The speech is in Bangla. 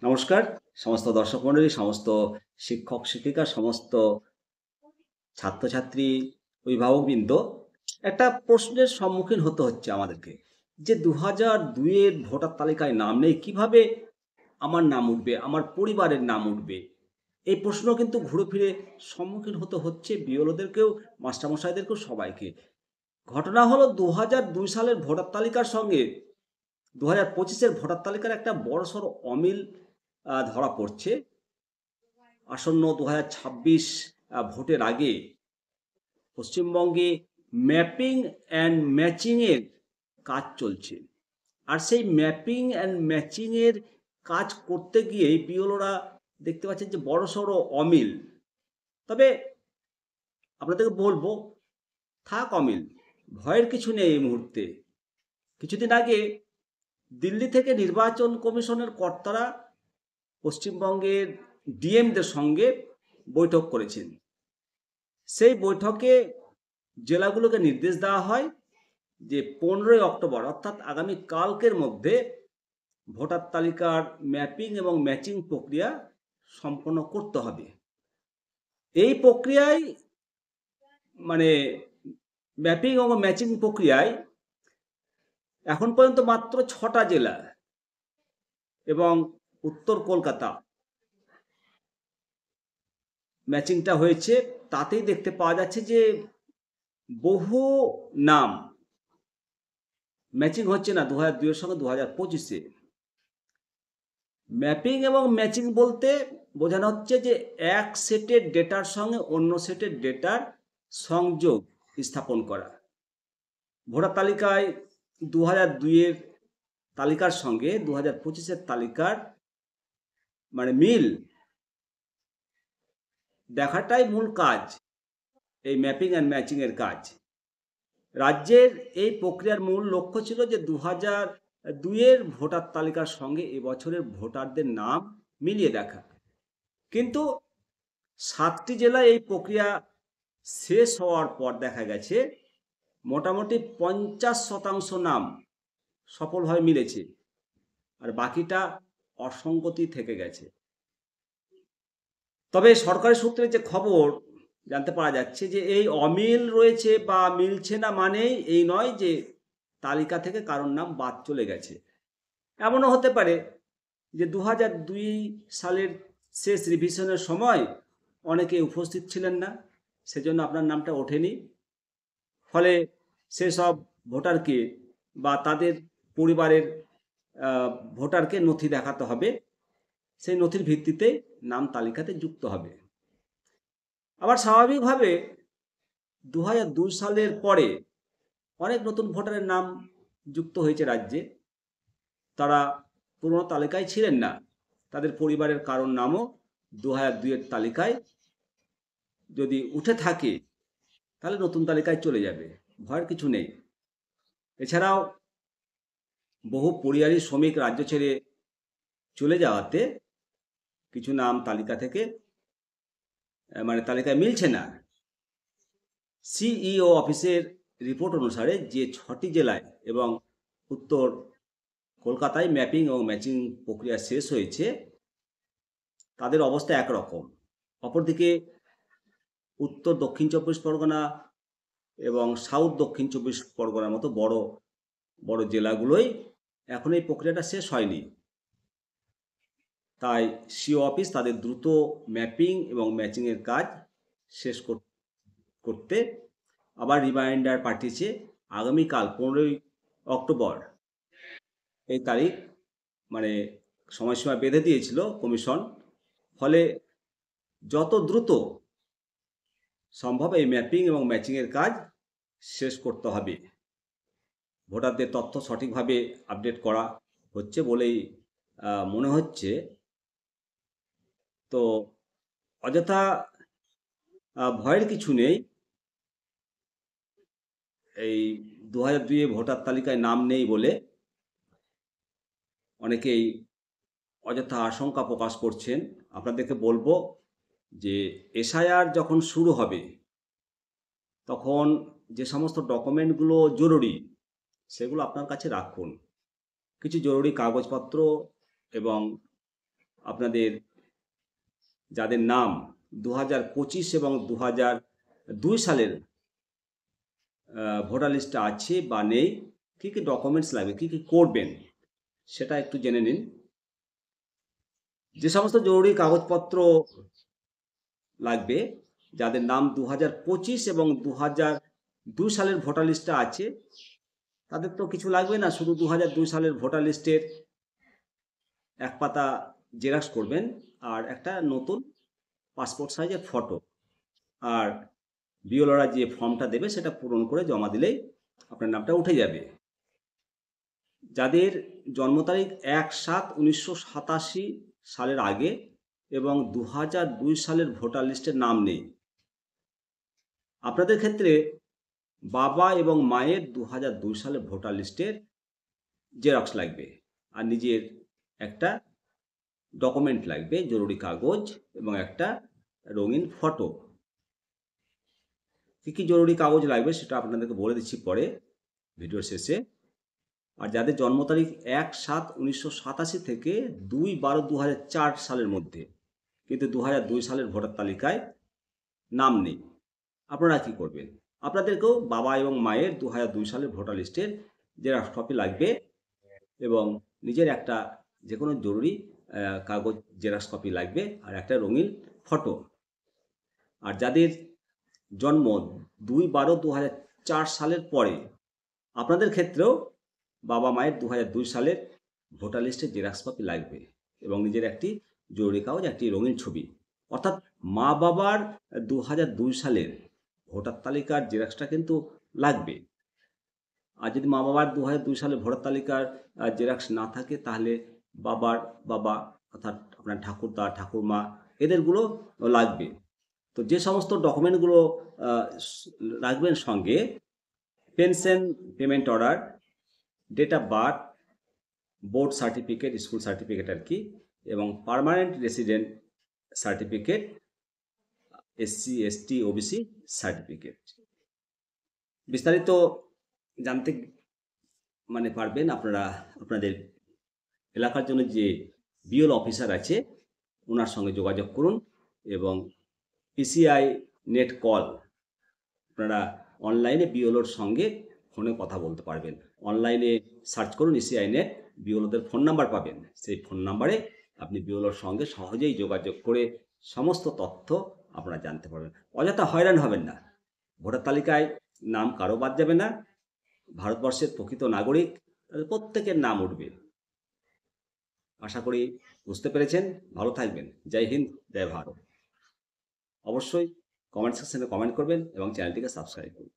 নমস্কার সমস্ত দর্শক মণ্ডলী, সমস্ত শিক্ষক শিক্ষিকা, সমস্ত ছাত্রছাত্রী, অভিভাবকবৃন্দ। একটা প্রশ্নের সম্মুখীন হতে হচ্ছে আমাদেরকে যে 2002-এর ভোটার তালিকায় নাম নেই, কিভাবে আমার নাম উঠবে, আমার পরিবারের নাম উঠবে? এই প্রশ্ন কিন্তু ঘুরে ফিরে সম্মুখীন হতে হচ্ছে বিএলওদেরকেও, মাস্টারমশাইদেরকেও, সবাইকে। ঘটনা হলো 2002 সালের ভোটার তালিকার সঙ্গে 2025-এর ভোটার তালিকার একটা বড়সড় অমিল ধরা পড়ছে। আসন্ন 2026 ভোটের আগে পশ্চিমবঙ্গে ম্যাপিং অ্যান্ড ম্যাচিংয়ের কাজ চলছে। আর সেই ম্যাপিং অ্যান্ড ম্যাচিংয়ের কাজ করতে গিয়েই বিএলওরা দেখতে পাচ্ছেন যে বড়সড় অমিল। তবে আপনাদেরকে বলবো, থাক অমিল, ভয়ের কিছু নেই এই মুহূর্তে। কিছুদিন আগে দিল্লি থেকে নির্বাচন কমিশনের কর্তারা পশ্চিমবঙ্গের ডিএমদের সঙ্গে বৈঠক করেছেন। সেই বৈঠকে জেলাগুলোকে নির্দেশ দেওয়া হয় যে 15ই অক্টোবর অর্থাৎ আগামী কালকের মধ্যে ভোটার তালিকার ম্যাপিং এবং ম্যাচিং প্রক্রিয়া সম্পন্ন করতে হবে। এই প্রক্রিয়ায় মানে ম্যাপিং এবং ম্যাচিং প্রক্রিয়ায় এখন পর্যন্ত মাত্র 6টা জেলা এবং উত্তর কলকাতা ম্যাচিংটা হয়েছে। তাতেই দেখতে পাওয়া যাচ্ছে যে বহু নাম ম্যাচিং হচ্ছে না 2002-এর সঙ্গে 2025-এ। ম্যাপিং এবং ম্যাচিং বলতে বোঝানো হচ্ছে যে এক সেটের ডেটার সঙ্গে অন্য সেটের ডেটার সংযোগ স্থাপন করা। ভোটার তালিকায় 2002-এর তালিকার সঙ্গে 2025-এর তালিকার মিল দেখাটাই মূল কাজ, এই ম্যাপিং অ্যান্ড ম্যাচিংয়ের কাজ। রাজ্যের এই প্রক্রিয়ার মূল লক্ষ্য ছিল যে 2002-এর ভোটার তালিকার সঙ্গে এবছরের ভোটারদের নাম মিলিয়ে দেখা। কিন্তু 7টি জেলায় এই প্রক্রিয়া শেষ হওয়ার পর দেখা গেছে মোটামুটি 50% নাম সফলভাবে মিলেছে, আর বাকিটা অসঙ্গতি থেকে গেছে। তবে সরকারি সূত্রে যে খবর জানতে পারা যাচ্ছে যে এই অমিল রয়েছে বা মিলছে না মানেই এই নয় যে তালিকা থেকে কারোর নাম বাদ চলে গেছে। এমনও হতে পারে যে 2002 সালের শেষ রিভিশনের সময় অনেকে উপস্থিত ছিলেন না, সেজন্য আপনার নামটা ওঠেনি। ফলে সেসব ভোটারকে বা তাদের পরিবারের ভোটারকে নথি দেখাতে হবে, সেই নথির ভিত্তিতে নাম তালিকাতে যুক্ত হবে। আবার স্বাভাবিকভাবে 2002 সালের পরে অনেক নতুন ভোটারের নাম যুক্ত হয়েছে রাজ্যে। তারা পুরনো তালিকায় ছিলেন না, তাদের পরিবারের কারোর নামও 2002-এর তালিকায় যদি উঠে থাকে তাহলে নতুন তালিকায় চলে যাবে, ভয়ের কিছু নেই। এছাড়াও বহু পরিযায়ী শ্রমিক রাজ্য ছেড়ে চলে যাওয়াতে কিছু নাম তালিকা থেকে তালিকায় মিলছে না। সিইও অফিসের রিপোর্ট অনুসারে যে 6টি জেলায় এবং উত্তর কলকাতায় ম্যাপিং এবং ম্যাচিং প্রক্রিয়া শেষ হয়েছে তাদের অবস্থা একরকম। অপরদিকে উত্তর দক্ষিণ 24 পরগনা এবং সাউথ দক্ষিণ 24 পরগনার মতো বড় বড় জেলাগুলোই এখন এই প্রক্রিয়াটা শেষ হয়নি। তাই সিও অফিস তাদের দ্রুত ম্যাপিং এবং ম্যাচিংয়ের কাজ শেষ করতে আবার রিমাইন্ডার পাঠিয়েছে। আগামীকাল 15ই অক্টোবর এই তারিখ সময়সীমা বেঁধে দিয়েছিল কমিশন। ফলে যত দ্রুত সম্ভব এই ম্যাপিং এবং ম্যাচিংয়ের কাজ শেষ করতে হবে। ভোটারদের তথ্য সঠিকভাবে আপডেট করা হচ্ছে বলেই মনে হচ্ছে। তো অযথা ভয়ের কিছু নেই। এই 2002-এ ভোটার তালিকায় নাম নেই বলে অনেকেই অযথা আশঙ্কা প্রকাশ করছেন। আপনাদেরকে বলবো যে এসআইআর যখন শুরু হবে তখন যে সমস্ত ডকুমেন্টগুলো জরুরি সেগুলো আপনার কাছে রাখুন। কিছু জরুরি কাগজপত্র এবং আপনাদের যাদের নাম 2025 এবং 2002 সালের ভোটার লিস্টে আছে বা নেই, কী কী ডকুমেন্টস লাগবে, কী কী করবেন সেটা একটু জেনে নিন। যে সমস্ত জরুরি কাগজপত্র লাগবে, যাদের নাম 2025 এবং 2002 সালের ভোটার লিস্টে আছে, তাদের তো কিছু লাগবে না, শুধু 2002 সালের ভোটার লিস্টের এক পাতা জেরক্স করবেন আর একটা নতুন পাসপোর্ট সাইজের ফটো, আর বিএলওরা যে ফর্মটা দেবে সেটা পূরণ করে জমা দিলেই আপনার নামটা উঠে যাবে। যাদের জন্ম তারিখ 1/7/1987 সালের আগে এবং 2002 সালের ভোটার লিস্টের নাম নেই, আপনাদের ক্ষেত্রে বাবা এবং মায়ের 2002 সালের ভোটার লিস্টের জেরক্স লাগবে, আর নিজের একটা ডকুমেন্ট লাগবে, জরুরি কাগজ এবং একটা রঙিন ফটো। কী কী জরুরি কাগজ লাগবে সেটা আপনাদেরকে বলে দিচ্ছি পরে ভিডিওর শেষে। আর যাদের জন্ম তারিখ 1/7/1987 থেকে 2/12/2004 সালের মধ্যে, কিন্তু 2002 সালের ভোটার তালিকায় নাম নেই, আপনারা কী করবেন? আপনাদেরকেও বাবা এবং মায়ের 2002 সালের ভোটার লিস্টের জেরক্স কপি লাগবে এবং নিজের একটা যে কোনো জরুরি কাগজ জেরক্স কপি লাগবে আর একটা রঙিন ফটো। আর যাদের জন্ম 2/12/2004 সালের পরে, আপনাদের ক্ষেত্রেও বাবা মায়ের 2002 সালের ভোটার লিস্টের জেরক্স কপি লাগবে এবং নিজের একটি জরুরি কাগজ, একটি রঙিন ছবি। অর্থাৎ মা বাবার 2002 সালের ভোটার তালিকার জেরক্সটা কিন্তু লাগবে। আর যদি মা বাবার 2002 সালের ভোটার তালিকার জেরক্স না থাকে, তাহলে বাবার বাবা অর্থাৎ আপনার ঠাকুরদা ঠাকুরমা এদেরগুলো লাগবে। তো যে সমস্ত ডকুমেন্টগুলো রাখবেন সঙ্গে, pension payment order, date of birth, board certificate, school certificate আর কি, এবং permanent resident certificate, SC ST OBC certificate. বিস্তারিত জানতে পারবেন আপনারা আপনাদের এলাকার জন্য যে বিএলও অফিসার আছে ওনার সঙ্গে যোগাযোগ করুন, এবং PCI নেট কল, আপনারা অনলাইনে বিএলওর সঙ্গে ফোনে কথা বলতে পারবেন। অনলাইনে সার্চ করুন ECI নেট, বিএলওদের ফোন নাম্বার পাবেন, সেই ফোন নাম্বারে আপনি বিএলওর সঙ্গে সহজেই যোগাযোগ করে সমস্ত তথ্য আপনারা জানতে পারবেন। অযথা হয়রান হবেন না, ভোটার তালিকায় নাম কারো বাদ যাবে না। ভারতবর্ষের প্রকৃত নাগরিক প্রত্যেকের নাম উঠবে। আশা করি বুঝতে পেরেছেন। ভালো থাকবেন। জয় হিন্দ, জয় ভারত। অবশ্যই কমেন্ট সেকশনে কমেন্ট করবেন এবং চ্যানেলটিকে সাবস্ক্রাইব করুন।